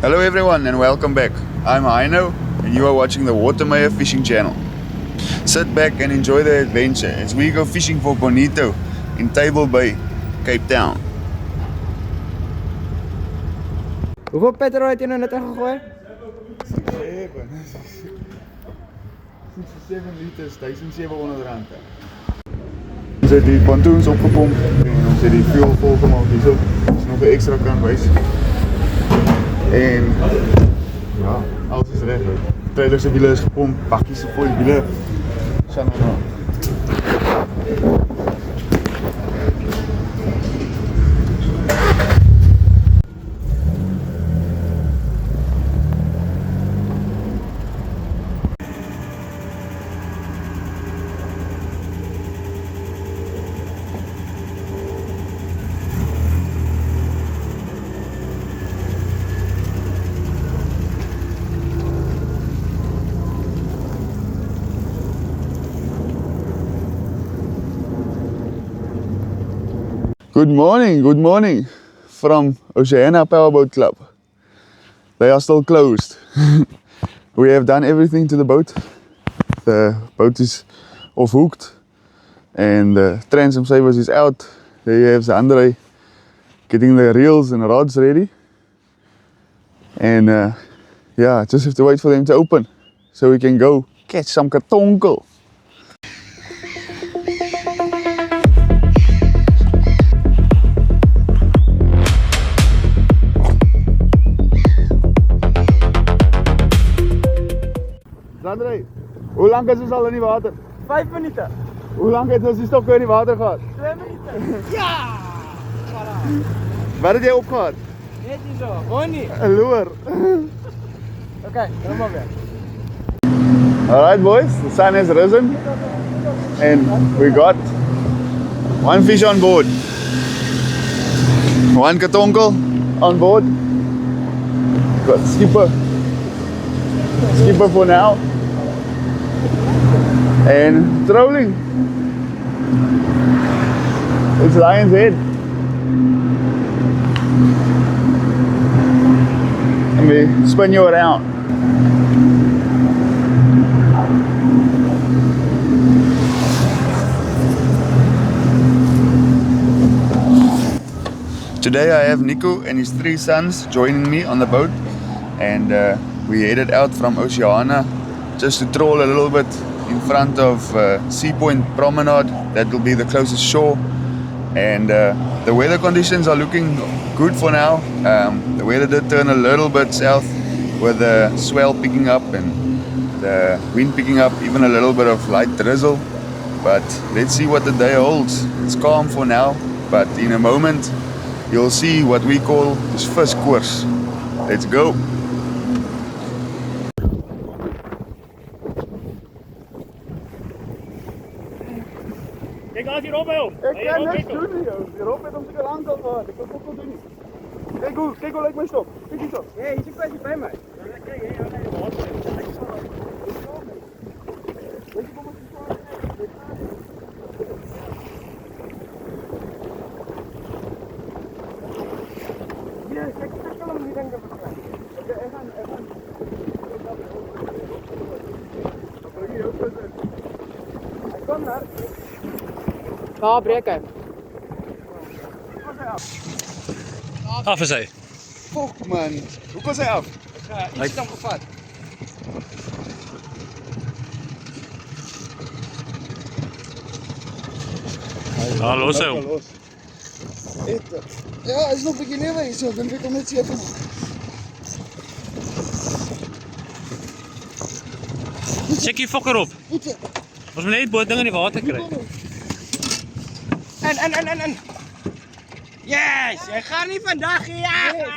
Hello everyone and welcome back. I'm Heino and you are watching the Watermeyer Fishing Channel. Sit back and enjoy the adventure as we go fishing for Bonito in Table Bay, Cape Town. Hoeveel petrol heb je nou net gegooid? 7 liters, 1700 rand. Ons het die pontoons opgepomp en ons het die fuel volgemaak hierso. Dis nog 'n extra kan wys. En ja, alles is reg. Trailers se wiele is gepomp, bakkies se vol wiele. Sien nou. Good morning from Oceana Powerboat Club. They are still closed. We have done everything to the boat. The boat is off hooked and the transom savers is out. There you have Andre getting the reels and rods ready. And yeah, just have to wait for them to open so we can go catch some katonkel. Andre, hoe lang is ons al in die water? 5 minuten. Hoe lang het ons die stokke in die water gehad? 2 minuten. Ja! Waar het jy opgehad? Net hier zo, Bonnie. Een loer. Oké, helemaal weer. Alright boys, the sun has risen and we got one fish on board. One katonkel on board. Got skipper for now. And trolling. It's Lion's Head. Let me spin you around. Today I have Nico and his 3 sons joining me on the boat, and we headed out from Oceana just to troll a little bit in front of Sea Point Promenade. That will be the closest shore, and the weather conditions are looking good for now. The weather did turn a little bit south with the swell picking up and the wind picking up, even a little bit of light drizzle, but let's see what the day holds. It's calm for now, but in a moment you'll see what we call this first course. Let's go. Kijk als hier op joh. Ik kan niks doen joh. Hierop het om te lang kan gaan. Ik kan het ook wel doen. Kijk hoe lijkt mijn stok. Kijk hier zo. Hé, je zit kwestie bij mij. Ja, breken. Af is hij. Fuck man. Hoe kon hij af? Iets dan gevat. Ja, los hem. Ja, hij is nog een beetje neer zo. Dan wil ik hem net zien. Check je fokker op. Ons moet net die boot ding in die water krijgen. En. Yes, jij gaat niet vandaag jagen.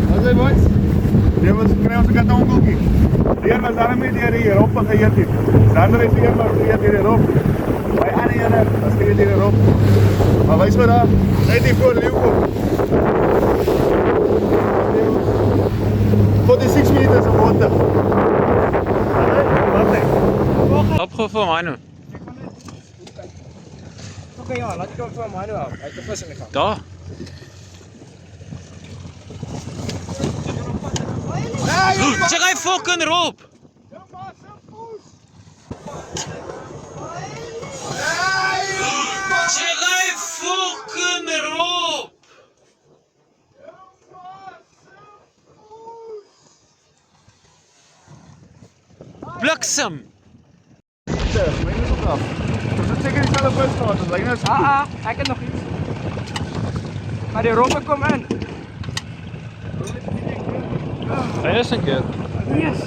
Wat is boys? Dit was een katonkelkie. Hier was daarmee die hierop geëerd het. Sander is hier maar hierop. Bij Anne was hierop. Maar wees maar daar, net hier voor Leeuwkop. 46 meters of water. Opgooien voor mij nu. Oké, ja, laat ik hem van mij af. Hij heeft de vis in de gang. Daar. Check hy fucking roep. Check hy fucking roep. Bliksem. Ek het nog iets. Maar die roppe kom in. Hy is 'n keer. Yes.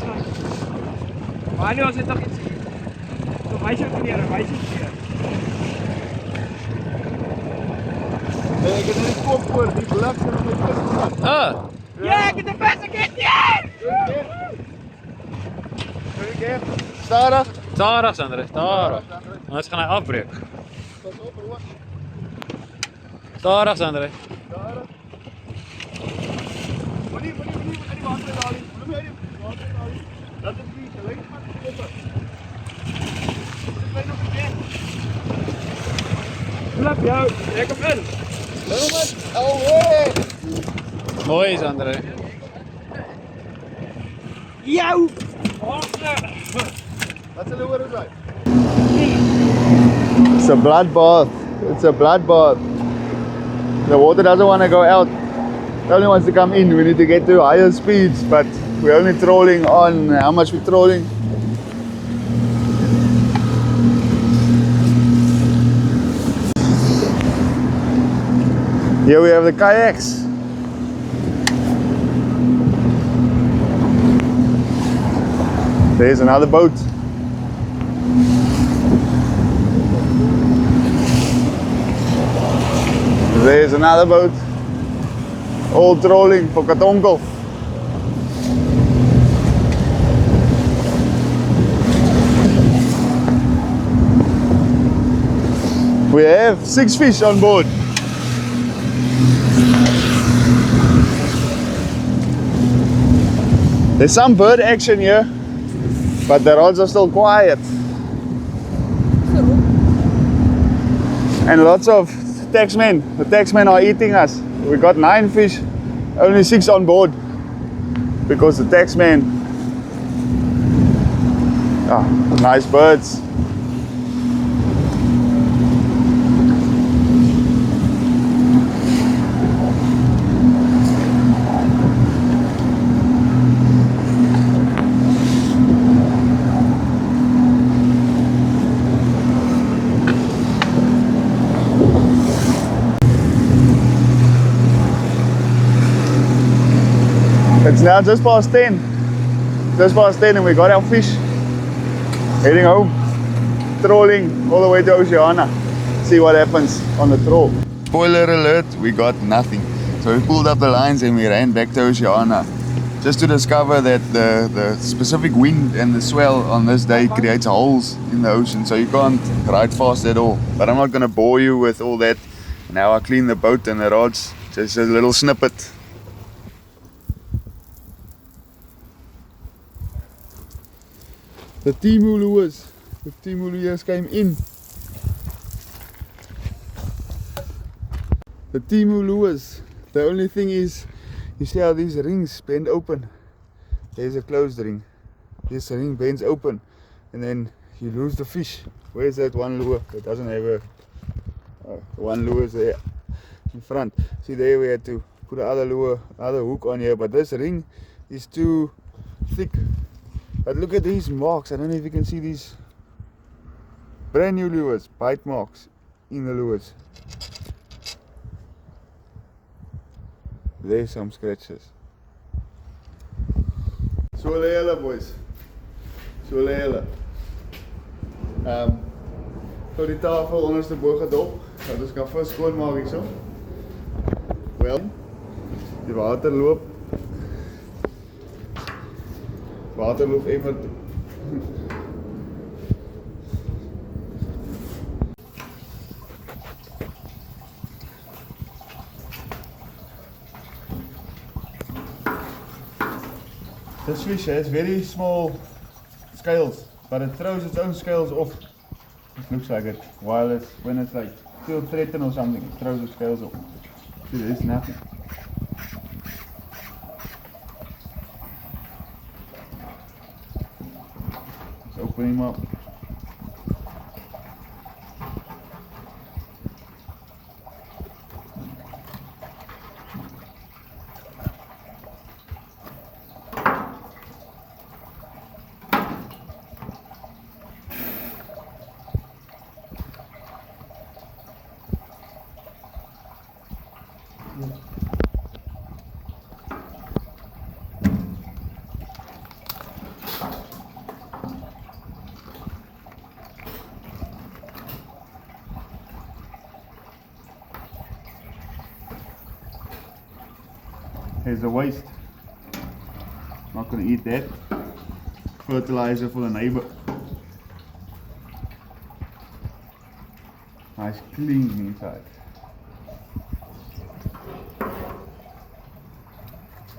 Maar nu ons het nog iets. So wys jou klere, wys jou klere. Ek het net kop voor die bliksem op my kus. Ja, ek het 'n beste kind. Ja! Stadig. Stadig Sandre, stadig. Anders gaan hy afbreek. Stadig Sandre. Moenie uit die water haal nie. Moenie uit die water haal nie. Dat is nie gelyk met koppe. Dit bly nog 'n keer. Klap jou, ek kom in. Mooi Sandre. Jou. What's the word like? It's a bloodbath. It's a bloodbath. The water doesn't want to go out. It only wants to come in. We need to get to higher speeds, but we're only trolling on how much we're trolling. Here we have the kayaks. There's another boat. There's another boat. All trolling for Katonkel. We have 6 fish on board. There's some bird action here, but the rods are still quiet. And lots of taxmen. The taxmen are eating us. We got 9 fish, only 6 on board because the taxmen. Nice birds. It's now just past 10. Just past 10 and we got our fish. Heading home. Trolling all the way to Oceana. See what happens on the troll. Spoiler alert, we got nothing. So we pulled up the lines and we ran back to Oceana. Just to discover that the specific wind and the swell on this day creates holes in the ocean. So you can't ride fast at all. But I'm not going to bore you with all that. Now I clean the boat and the rods. Just a little snippet. The Timu lures came in. The Timu lures. The only thing is, you see how these rings bend open. There's a closed ring. This ring bends open, and then you lose the fish. Where's that one lure that doesn't have a one lure is there in front? See there, we had to put another lure, another hook on here, but this ring is too thick. But look at these marks. I don't know if you can see these brand new lures, bite marks in the lures. There's some scratches. So lê boys. So lê so die tafel onderste bo gedop. Dat ons kan vis skoon maak hierso. Wel, die water loop. Water loop even toe. This fish has very small scales, but it throws its own scales off. It looks like it. While it's when it's like still threatened or something, it throws its scales off. See, there's nothing. open him up. Here's the waste. Not gonna eat that. Fertilizer for the neighbor. Nice clean inside.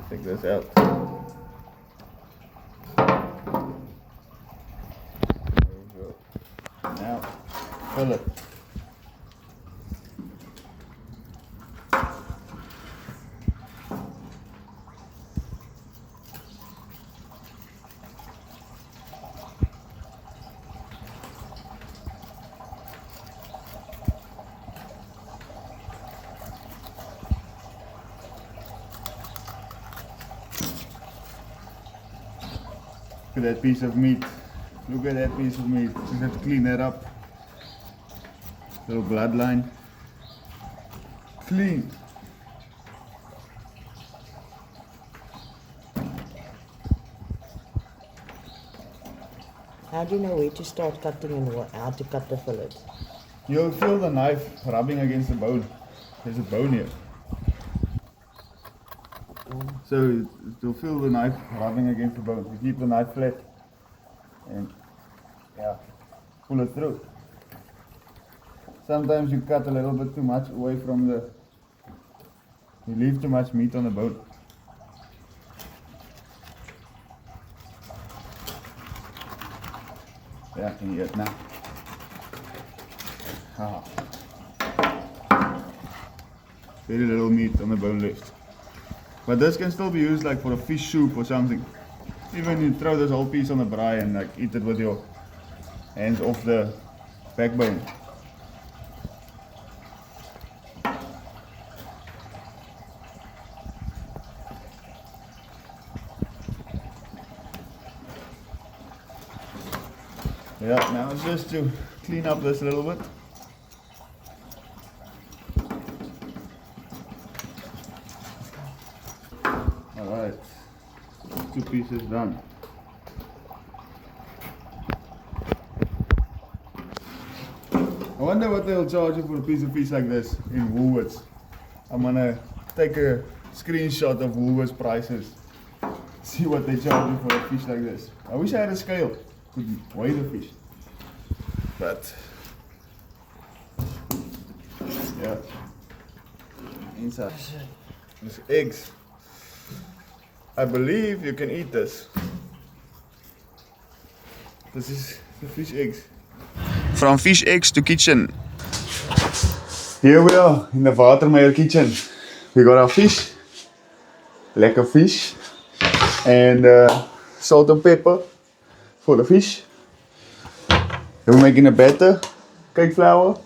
Take this out. There we go. Now, fill it. Look at that piece of meat. Look at that piece of meat. Just have to clean that up. Little bloodline. Clean. How do you know where to start cutting and how to cut the fillet? You'll feel the knife rubbing against the bone. There's a bone here. So you'll feel the knife rubbing against the bone. You keep the knife flat and yeah, pull it through. Sometimes you cut a little bit too much away from you leave too much meat on the bone. Yeah, can you eat it now? Ah. Very little meat on the bone left. But this can still be used like for a fish soup or something. Even you throw this whole piece on the braai and like eat it with your hands off the backbone. Yeah, now it's just to clean up this a little bit. Alright, 2 pieces done. I wonder what they'll charge you for a piece of fish like this in Woolworths. I'm gonna take a screenshot of Woolworths prices. See what they charge you for a fish like this. I wish I had a scale. Could weigh the fish. But yeah. Inside. There's eggs. I believe you can eat this. This is the fish eggs. From fish eggs to kitchen. Here we are in the Watermeyer kitchen. We got our fish. Lekker fish. And salt and pepper for the fish. Then we're making a batter. Cake flour.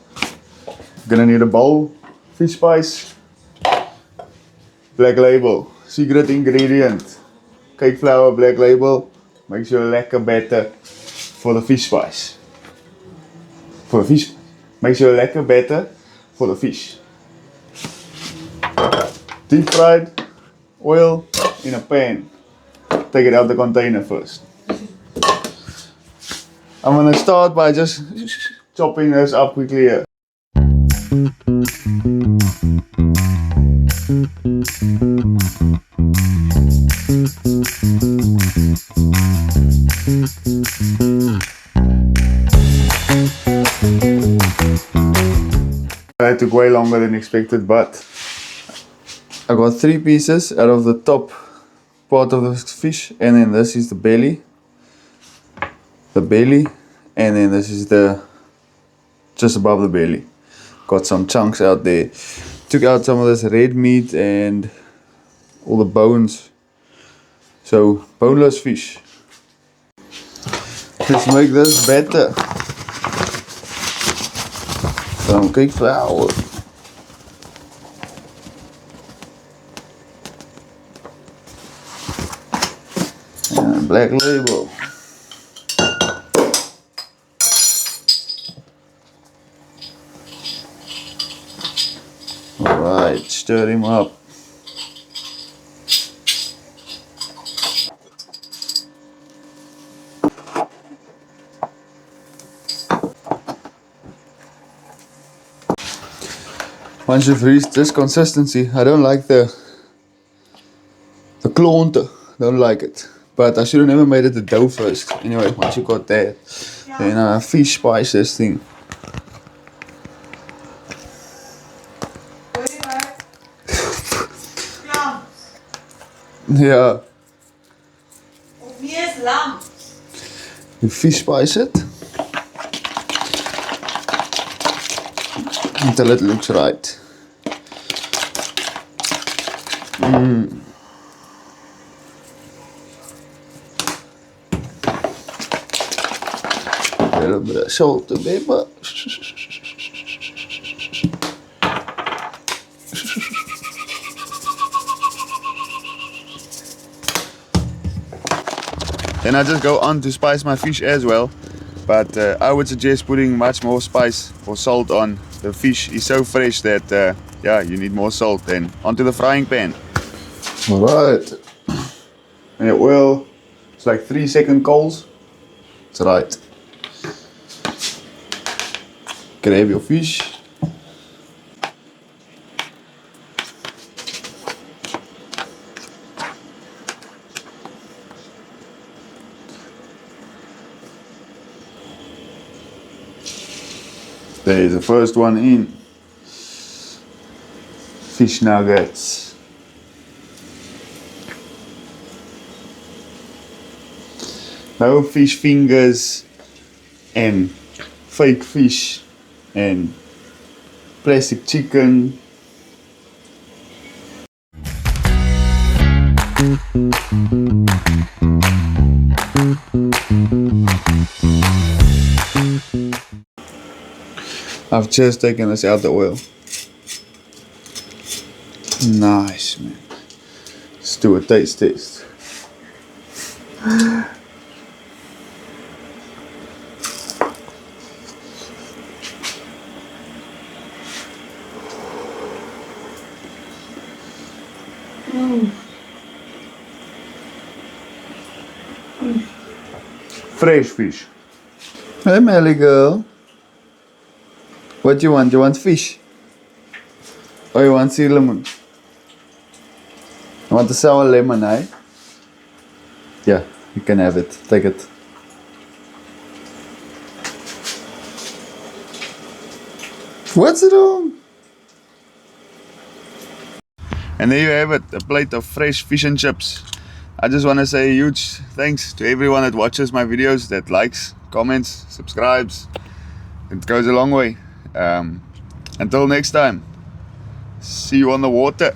Gonna need a bowl. Fish spice. Black label. Secret ingredient. Cake flour, black label. Makes you a lekker batter for the fish spice. For the fish. Makes you a lekker batter for the fish. Deep fried. Oil in a pan. Take it out the container first. I'm gonna start by just chopping this up quickly here. It took way longer than expected, but I got 3 pieces out of the top part of the fish, and then this is the belly, and then this is the just above the belly. Got some chunks out there. Took out some of this red meat and all the bones. So boneless fish. Let's make this better. Some cake flour. And black label. Alright, stir him up. Once you've reached this consistency, I don't like the klonte, don't like it. But I should have never made it the dough first. Anyway, once you got that, then fish spice this thing. Ja. Of wie is lam? You fish spice it until it looks right. A little bit of salt and pepper. Then I just go on to spice my fish as well, but I would suggest putting much more spice or salt on. The fish is so fresh that yeah, you need more salt. Then onto the frying pan. Alright, and oil, it's like 3-second coals. It's right. Grab your fish. There's the first one in. Fish nuggets. No fish fingers and fake fish and plastic chicken. I've just taken this out the oil. Nice, man. Let's do a taste test. Fresh fish. Hey, Melly girl. What do you want? You want fish? Or you want sea lemon? You want the sour lemon, eh? Yeah, you can have it. Take it. What's it on? And there you have it, a plate of fresh fish and chips. I just want to say a huge thanks to everyone that watches my videos, that likes, comments, subscribes. It goes a long way. Until next time, see you on the water.